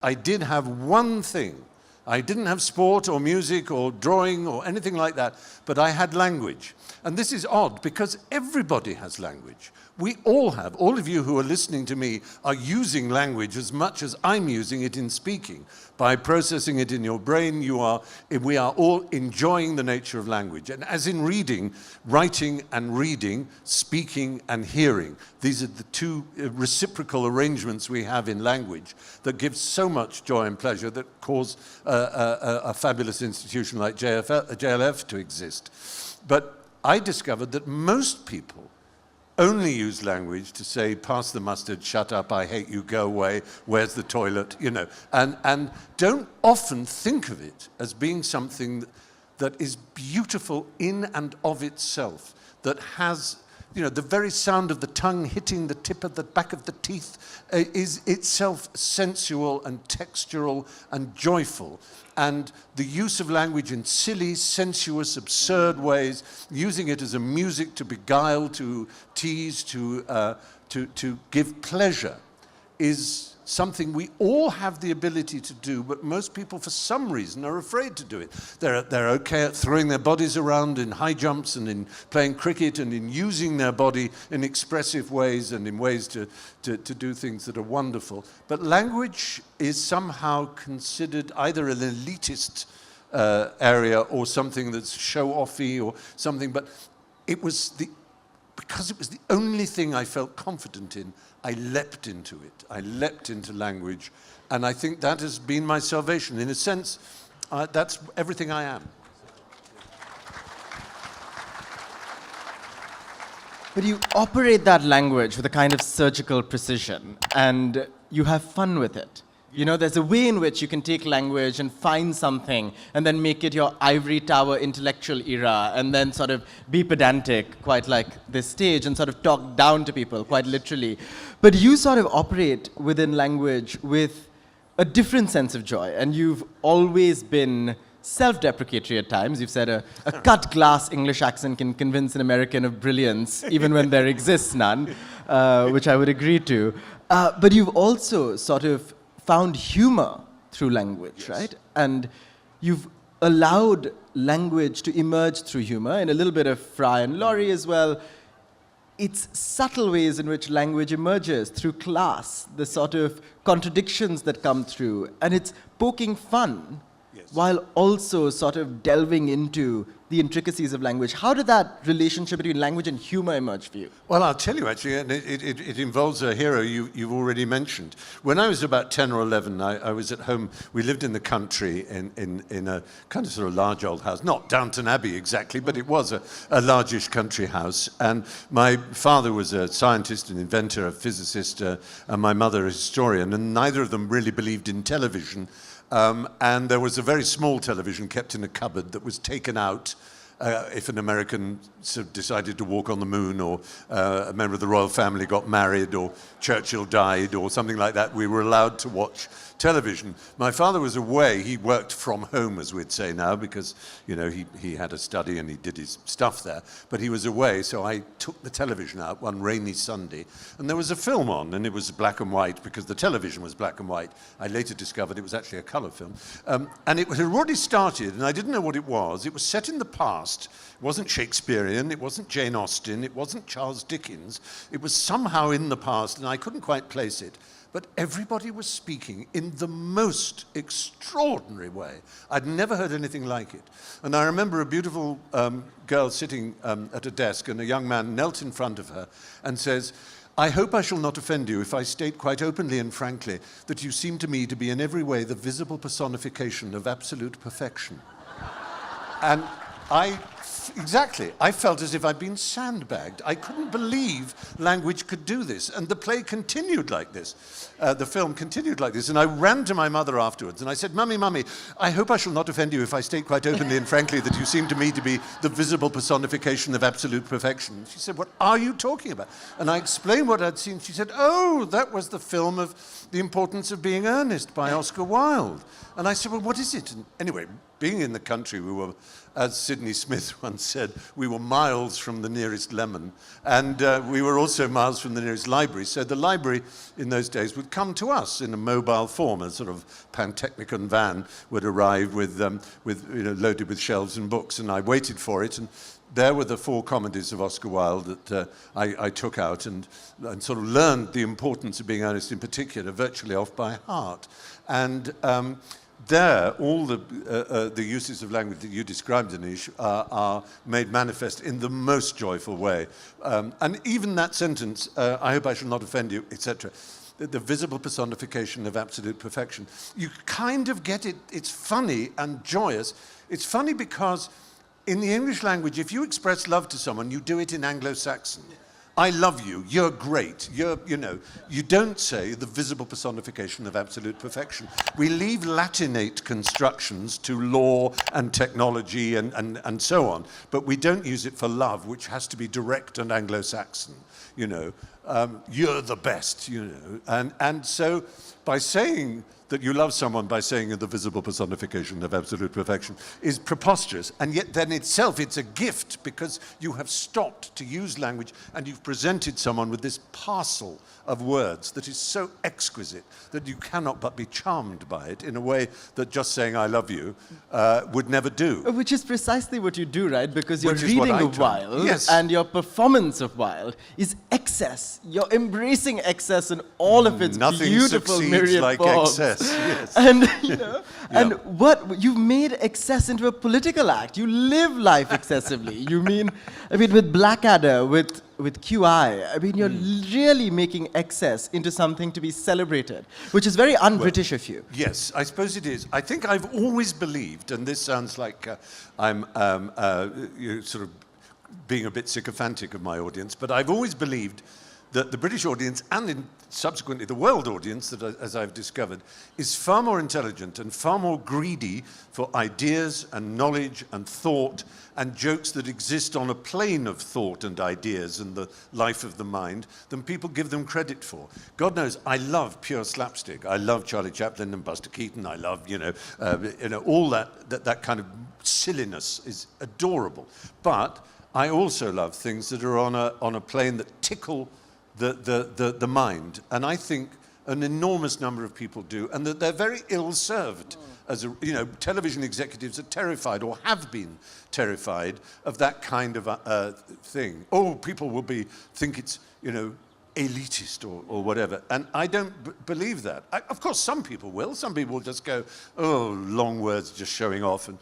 I did have one thing. I didn't have sport or music or drawing or anything like that, but I had language. And this is odd because everybody has language. We all have. All of you who are listening to me are using language as much as I'm using it in speaking. By processing it in your brain, we are all enjoying the nature of language. And as in reading, writing and reading, speaking and hearing, these are the two reciprocal arrangements we have in language that give so much joy and pleasure that cause a fabulous institution like JLF to exist. But I discovered that most people only use language to say, pass the mustard, shut up, I hate you, go away, where's the toilet, and don't often think of it as being something that is beautiful in and of itself, that has, the very sound of the tongue hitting the tip of the back of the teeth is itself sensual and textural and joyful. And the use of language in silly, sensuous, absurd ways, using it as a music to beguile, to tease, to give pleasure, is something we all have the ability to do, but most people, for some reason, are afraid to do it. They're okay at throwing their bodies around in high jumps and in playing cricket and in using their body in expressive ways and in ways to do things that are wonderful. But language is somehow considered either an elitist area or something that's show-offy or something, but because it was the only thing I felt confident in, I leapt into it. I leapt into language, and I think that has been my salvation. In a sense, that's everything I am. But you operate that language with a kind of surgical precision, and you have fun with it. There's a way in which you can take language and find something and then make it your ivory tower intellectual era and then sort of be pedantic, quite like this stage, and sort of talk down to people, quite literally. But you sort of operate within language with a different sense of joy, and you've always been self-deprecatory at times. You've said a cut glass English accent can convince an American of brilliance, even when there exists none, which I would agree to. But you've also sort of found humor through language, yes. Right? And you've allowed language to emerge through humor, and a little bit of Fry and Laurie as well. It's subtle ways in which language emerges through class, the sort of contradictions that come through, and it's poking fun, yes, while also sort of delving into the intricacies of language. How did that relationship between language and humor emerge for you? Well, I'll tell you, actually, and it involves a hero you've already mentioned. When I was about 10 or 11, I was at home. We lived in the country in a kind of sort of large old house. Not Downton Abbey exactly, but it was a largish country house. And my father was a scientist, an inventor, a physicist, and my mother a historian, and neither of them really believed in television. And there was a very small television kept in a cupboard that was taken out if an American sort of decided to walk on the moon, or a member of the royal family got married, or Churchill died, or something like that. We were allowed to watch television. My father was away. He worked from home, as we'd say now, because he had a study and he did his stuff there. But he was away, so I took the television out one rainy Sunday, and there was a film on, and it was black and white because the television was black and white. I later discovered it was actually a colour film, and it had already started, and I didn't know what it was. It was set in the past. It wasn't Shakespearean, it wasn't Jane Austen, it wasn't Charles Dickens. It was somehow in the past, and I couldn't quite place it. But everybody was speaking in the most extraordinary way. I'd never heard anything like it. And I remember a beautiful girl sitting at a desk, and a young man knelt in front of her and says, "I hope I shall not offend you if I state quite openly and frankly that you seem to me to be in every way the visible personification of absolute perfection." And I felt as if I'd been sandbagged. I couldn't believe language could do this. And the play continued like this. The film continued like this. And I ran to my mother afterwards and I said, Mummy, I hope I shall not offend you if I state quite openly and frankly that you seem to me to be the visible personification of absolute perfection. She said, "What are you talking about?" And I explained what I'd seen. She said, "Oh, that was the film of The Importance of Being Earnest by Oscar Wilde." And I said, "Well, what is it?" And anyway, being in the country, we were, as Sidney Smith once said we were miles from the nearest lemon, and we were also miles from the nearest library. So the library in those days would come to us in a mobile form. A sort of Pantechnicon van would arrive with loaded with shelves and books, and I waited for it. And there were the 4 comedies of Oscar Wilde that I took out and sort of learned the importance of being earnest in particular, virtually off by heart. And there, all the uses of language that you described, Anish, are made manifest in the most joyful way. And even that sentence, I hope I shall not offend you, etc., the visible personification of absolute perfection. You kind of get it, it's funny and joyous. It's funny because in the English language, if you express love to someone, you do it in Anglo-Saxon. I love you, you're great, you don't say the visible personification of absolute perfection. We leave Latinate constructions to law and technology and so on, but we don't use it for love, which has to be direct and Anglo-Saxon, you're the best, And so by saying that you love someone by saying the visible personification of absolute perfection is preposterous, and yet then itself it's a gift because you have stopped to use language and you've presented someone with this parcel of words that is so exquisite that you cannot but be charmed by it in a way that just saying I love you would never do. Which is precisely what you do, right? Because you're Which is what reading I of do. Wilde, Yes. and your performance of Wilde is excess. You're embracing excess in all of its Nothing beautiful succeeds myriad like forms. excess. Yes. And and what you've made excess into a political act. You live life excessively. With Blackadder, with QI, you're really making excess into something to be celebrated, which is very un-British of you. Yes, I suppose it is. I think I've always believed, and this sounds like I'm sort of being a bit sycophantic of my audience, but I've always believed that the British audience and subsequently the world audience, as I've discovered, is far more intelligent and far more greedy for ideas and knowledge and thought and jokes that exist on a plane of thought and ideas and the life of the mind than people give them credit for. God knows, I love pure slapstick. I love Charlie Chaplin and Buster Keaton. I love, all that kind of silliness is adorable. But I also love things that are on a plane that tickle the mind, and I think an enormous number of people do, and that they're very ill-served. As television executives are terrified, or have been terrified, of that kind of thing. Oh, people will think it's elitist or whatever, and I don't believe that. Of course, some people will. Some people will just go, oh, long words, just showing off, and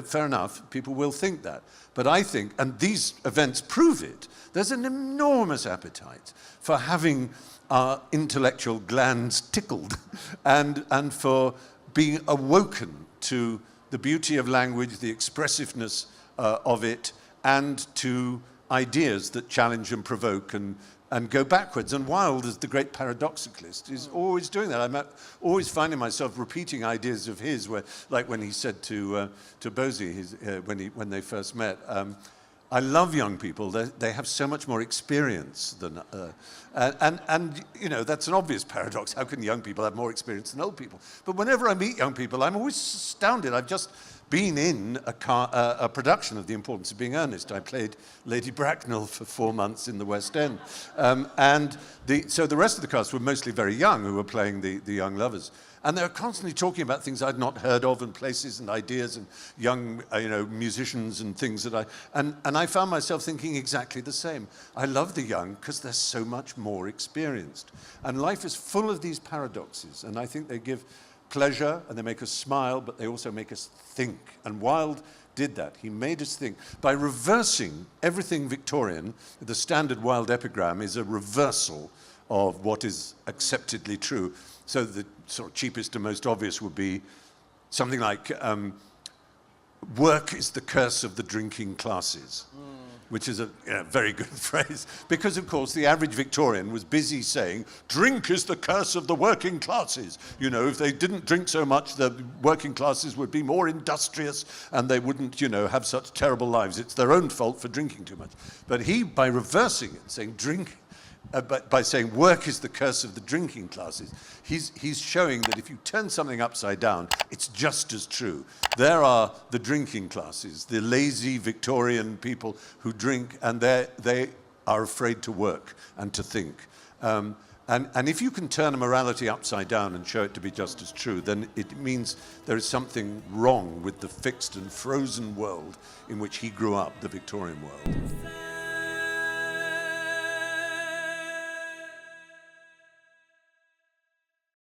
fair enough. People will think that, but I think, and these events prove it, there's an enormous appetite for having our intellectual glands tickled and for being awoken to the beauty of language, the expressiveness of it, and to ideas that challenge and provoke and go backwards. And Wilde, as the great paradoxicalist, is always doing that. I'm always finding myself repeating ideas of his, like when he said to Bosie, when they first met, I love young people. They have so much more experience than, that's an obvious paradox. How can young people have more experience than old people? But whenever I meet young people, I'm always astounded. I've just been in a production of The Importance of Being Earnest. I played Lady Bracknell for 4 months in the West End. So the rest of the cast were mostly very young, who were playing the young lovers. And they were constantly talking about things I'd not heard of, and places and ideas and young musicians and things and I found myself thinking exactly the same. I love the young because they're so much more experienced. And life is full of these paradoxes, and I think they give pleasure and they make us smile, but they also make us think. And Wilde did that. He made us think. By reversing everything Victorian, the standard Wilde epigram is a reversal of what is acceptedly true. So the sort of cheapest and most obvious would be something like, work is the curse of the drinking classes, which is a very good phrase, because of course the average Victorian was busy saying, drink is the curse of the working classes. If they didn't drink so much, the working classes would be more industrious and they wouldn't, have such terrible lives. It's their own fault for drinking too much. But he, by reversing it, saying drink by saying work is the curse of the drinking classes, he's showing that if you turn something upside down, it's just as true. There are the drinking classes, the lazy Victorian people who drink, and they are afraid to work and to think. And if you can turn a morality upside down and show it to be just as true, then it means there is something wrong with the fixed and frozen world in which he grew up, the Victorian world.